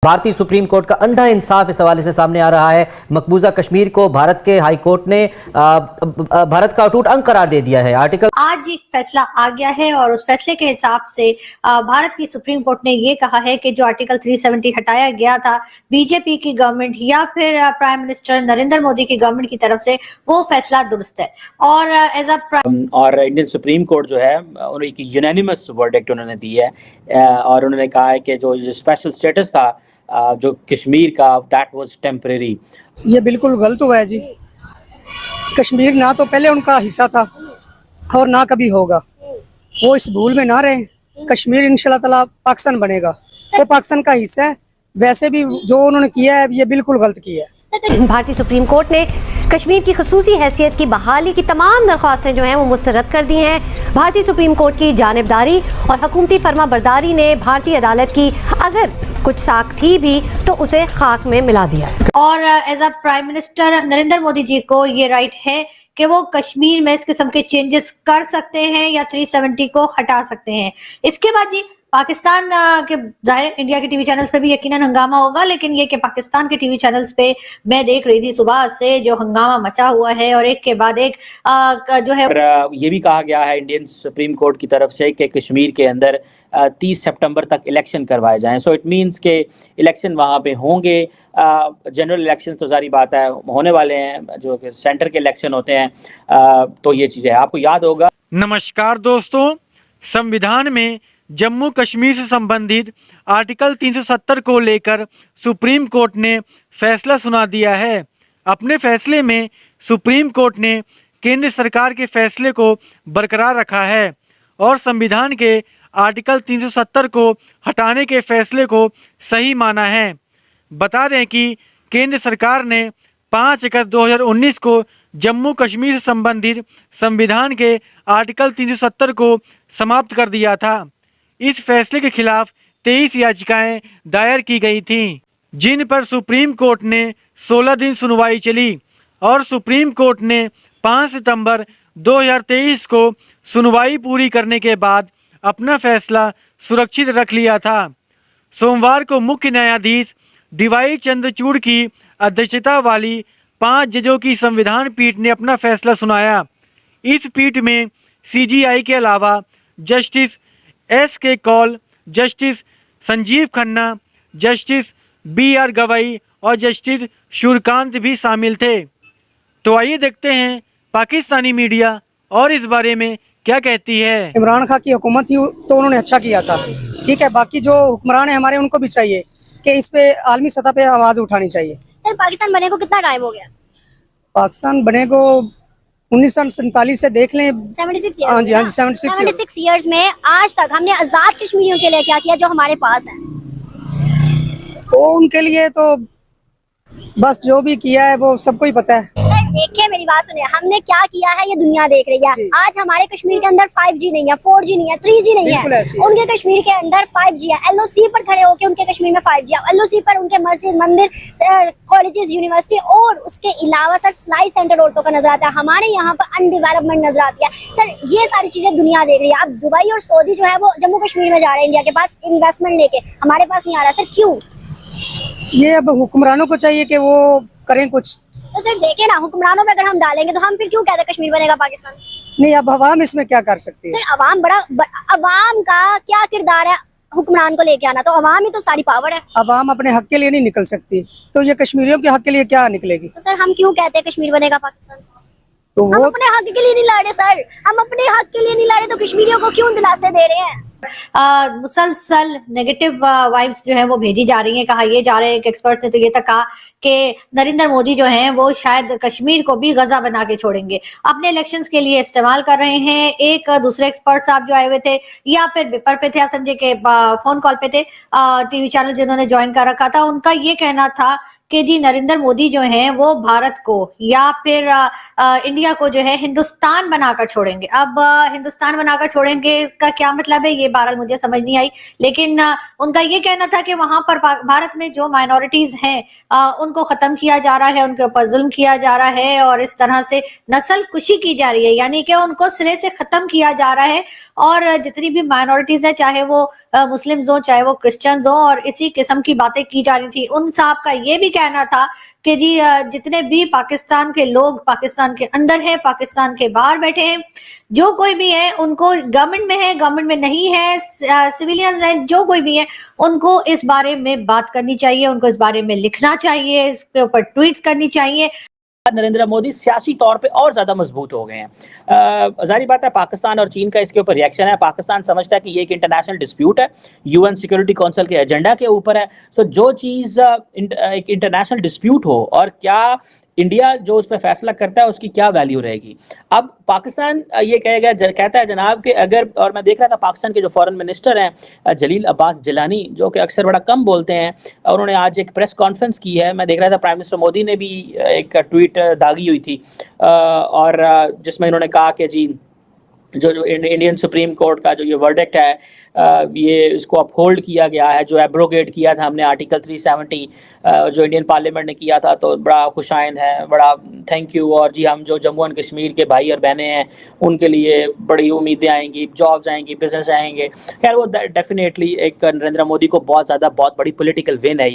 भारतीय supreme court का अंधा इंसाफ इस हवाले से सामने आ रहा है। मकबूजा कश्मीर को भारत के हाई कोर्ट ने भारत का अटूट अंग करार दे दिया है। आर्टिकल आज एक फैसला आ गया है और उस फैसले के हिसाब से भारत की सुप्रीम कोर्ट ने ये कहा है कि जो आर्टिकल 370 हटाया गया था बीजेपी की गवर्नमेंट या फिर प्राइम मिनिस्टर नरेंद्र मोदी की गवर्नमेंट की तरफ से, वो फैसला दुरुस्त है। और एज और इंडियन सुप्रीम कोर्ट जो है उन्हें एक यूनानिमस वर्डिक्ट उन्होंने दी है और उन्होंने कहा है कि जो स्पेशल स्टेटस था जो कश्मीर का, दैट वाज टेम्परेरी। ये बिल्कुल गलत हुआ है जी। कश्मीर ना तो पहले उनका हिस्सा था और ना कभी होगा। वो इस भूल में ना रहे। कश्मीर इंशाल्लाह ताला पाकिस्तान बनेगा, वो पाकिस्तान का हिस्सा है। वैसे भी जो उन्होंने किया है ये बिल्कुल गलत किया है। भारतीय सुप्रीम कोर्ट ने कश्मीर की खसूसी हैसियत की बहाली की तमाम दरख्वास्तें जो हैं वो मुस्तरद कर दी हैं। भारतीय सुप्रीम कोर्ट की जानिबदारी और हुकूमती फर्माबरदारी ने भारतीय अदालत की अगर कुछ साख थी भी तो उसे खाक में मिला दिया। और as a prime minister Narendra Modi ji को ये राइट है कि वो कश्मीर में इस किस्म के चेंजेस कर सकते हैं या 370 को हटा सकते हैं। इसके बाद जी पाकिस्तान के जाहिर इंडिया के टीवी चैनल्स पे भी यकीनन हंगामा होगा, लेकिन ये कि पाकिस्तान के टीवी चैनल्स पे मैं देख रही थी सुबह से जो हंगामा मचा हुआ है और एक के बाद एक जो है। ये भी कहा गया है इंडियन सुप्रीम कोर्ट की तरफ से कि कश्मीर के अंदर 30 सितंबर तक इलेक्शन करवाए जाएं। सो इट मींस के इलेक्शन वहाँ पे होंगे। जनरल इलेक्शन तो सारी बात है होने वाले हैं, जो कि सेंटर के इलेक्शन होते हैं। तो ये चीज़ें आपको याद होगा। नमस्कार दोस्तों, संविधान में जम्मू कश्मीर से संबंधित आर्टिकल 370 को लेकर सुप्रीम कोर्ट ने फैसला सुना दिया है। अपने फैसले में सुप्रीम कोर्ट ने केंद्र सरकार के फैसले को बरकरार रखा है और संविधान के आर्टिकल 370 को हटाने के फैसले को सही माना है। बता दें कि केंद्र सरकार ने 5 अगस्त 2019 को जम्मू कश्मीर से संबंधित संविधान के आर्टिकल 370 को समाप्त कर दिया था। इस फैसले के खिलाफ 23 याचिकाएं दायर की गई थीं, जिन पर सुप्रीम कोर्ट ने 16 दिन सुनवाई चली और सुप्रीम कोर्ट ने 5 सितंबर 2023 को सुनवाई पूरी करने के बाद अपना फैसला सुरक्षित रख लिया था। सोमवार को मुख्य न्यायाधीश डीवाई चंद्रचूड़ की अध्यक्षता वाली 5 जजों की संविधान पीठ ने अपना फैसला सुनाया। इस पीठ में सीजीआई के अलावा justice SK. Kaul, justice Sanjiv Khanna, justice BR. Gavai और जस्टिस सूर्यकांत भी शामिल थे। तो आइए देखते हैं पाकिस्तानी मीडिया और इस बारे में क्या कहती है। इमरान खान की हुकूमत थी तो उन्होंने अच्छा किया था, ठीक है। बाकी जो हुक्मरान है हमारे, उनको भी चाहिए कि इस पे आलमी सतह पे आवाज उठानी चाहिए। सर, पाकिस्तान बने को कितना टाइम हो गया? पाकिस्तान बने को 1947 से देख लें, 76 हाँ जी, 76 ईयर्स में आज तक हमने आजाद कश्मीरियों के लिए क्या किया जो हमारे पास है? तो उनके लिए तो बस जो भी किया है वो सबको ही पता है। सर देखिए, मेरी बात सुनिए, हमने क्या किया है ये दुनिया देख रही है। आज हमारे कश्मीर के अंदर 5G नहीं है, 4G नहीं है, 3G नहीं है। उनके कश्मीर के अंदर 5G है। LOC पर खड़े होकर उनके कश्मीर में 5G है। LOC पर उनके मस्जिद, मंदिर, कॉलेजेस, यूनिवर्सिटी और उसके अलावा सर सिलाई सेंटर औरतों का नजर आता है। हमारे यहाँ पर अनडेवलपमेंट नजर आती है। सर ये सारी चीजें दुनिया देख रही है। अब दुबई और सऊदी जो है वो जम्मू कश्मीर में जा रहे हैं इंडिया के पास इन्वेस्टमेंट लेके, हमारे पास नहीं आ रहा। सर क्यों? ये अब हुक्मरानों को चाहिए कि वो करें कुछ। तो सर देखिए ना, हुक्मरानों पे अगर हम डालेंगे तो हम फिर क्यों कहते हैं कश्मीर बनेगा पाकिस्तान? नहीं, अब अवाम इसमें क्या कर सकती है? सर अवाम अवाम का क्या किरदार है हुक्मरान को लेके आना? तो अवाम ही तो सारी पावर है। अवाम अपने हक के लिए नहीं निकल सकती, तो ये कश्मीरियों के हक के लिए क्या निकलेगी? तो सर हम क्यों कहते हैं कश्मीर बनेगा पाकिस्तान? तो हम वो अपने हक के लिए नहीं लड़े सर, हम अपने हक के लिए नहीं लड़े तो कश्मीरियों को क्यों दिलासे दे रहे हैं? मुसलसल नेगेटिव वाइब्स जो है वो भेजी जा रही हैं। कहा ये जा रहे हैं, एक एक्सपर्ट ने तो ये तक कहा कि नरेंद्र मोदी जो हैं वो शायद कश्मीर को भी गजा बना के छोड़ेंगे, अपने इलेक्शंस के लिए इस्तेमाल कर रहे हैं। एक दूसरे एक्सपर्ट साहब जो आए हुए थे या फिर पेपर पे थे, आप समझे कि फोन कॉल पे थे, टीवी चैनल जिन्होंने ज्वाइन कर रखा था, उनका ये कहना था कि जी नरेंद्र मोदी जो हैं वो भारत को या फिर इंडिया को जो है हिंदुस्तान बनाकर छोड़ेंगे। अब हिंदुस्तान बनाकर छोड़ेंगे का क्या मतलब है ये बहरहाल मुझे समझ नहीं आई, लेकिन उनका ये कहना था कि वहां पर भारत में जो माइनॉरिटीज हैं उनको खत्म किया जा रहा है, उनके ऊपर जुल्म किया जा रहा है और इस तरह से नस्ल कुशी की जा रही है, यानी कि उनको सिरे से खत्म किया जा रहा है। और जितनी भी माइनॉरिटीज है, चाहे वो मुस्लिम्स हो चाहे वो क्रिश्चियंस हो, और इसी किस्म की बातें की जा रही थी। उन साहब का ये भी कहना था कि जी जितने भी पाकिस्तान के लोग पाकिस्तान के अंदर है, पाकिस्तान के बाहर बैठे हैं, जो कोई भी है, उनको गवर्नमेंट में है, गवर्नमेंट में नहीं है, सिविलियंस हैं, जो कोई भी है, उनको इस बारे में बात करनी चाहिए, उनको इस बारे में लिखना चाहिए, इसके ऊपर ट्वीट्स करनी चाहिए। नरेंद्र मोदी सियासी तौर पे और ज़्यादा मजबूत हो गए हैं। जाहिर बात है पाकिस्तान और चीन का इसके ऊपर रिएक्शन है। पाकिस्तान समझता है कि ये एक इंटरनेशनल डिस्प्यूट है, यूएन सिक्योरिटी काउंसिल के एजेंडा के ऊपर है। सो जो चीज़ एक इंटरनेशनल डिस्प्यूट हो और क्या इंडिया जो उस पर फैसला करता है उसकी क्या वैल्यू रहेगी। अब पाकिस्तान ये कहेगा कहता है जनाब कि अगर, और मैं देख रहा था पाकिस्तान के जो फॉरेन मिनिस्टर हैं जलील अब्बास जिलानी, जो कि अक्सर बड़ा कम बोलते हैं, उन्होंने आज एक प्रेस कॉन्फ्रेंस की है। मैं देख रहा था प्राइम मिनिस्टर मोदी ने भी एक ट्वीट दागी हुई थी और जिसमें इन्होंने कहा कि जी जो इंडियन सुप्रीम कोर्ट का जो ये वर्डिक्ट है ये इसको अपहोल्ड किया गया है, जो एब्रोगेट किया था हमने आर्टिकल 370 जो इंडियन पार्लियामेंट ने किया था, तो बड़ा खुशाइंद है, बड़ा थैंक यू। और जी हम जो जम्मू एंड कश्मीर के भाई और बहनें हैं उनके लिए बड़ी उम्मीदें आएंगी, जॉब्स आएंगी, बिजनेस आएंगे। खैर वो डेफिनेटली एक नरेंद्र मोदी को बहुत बड़ी पॉलिटिकल विन है।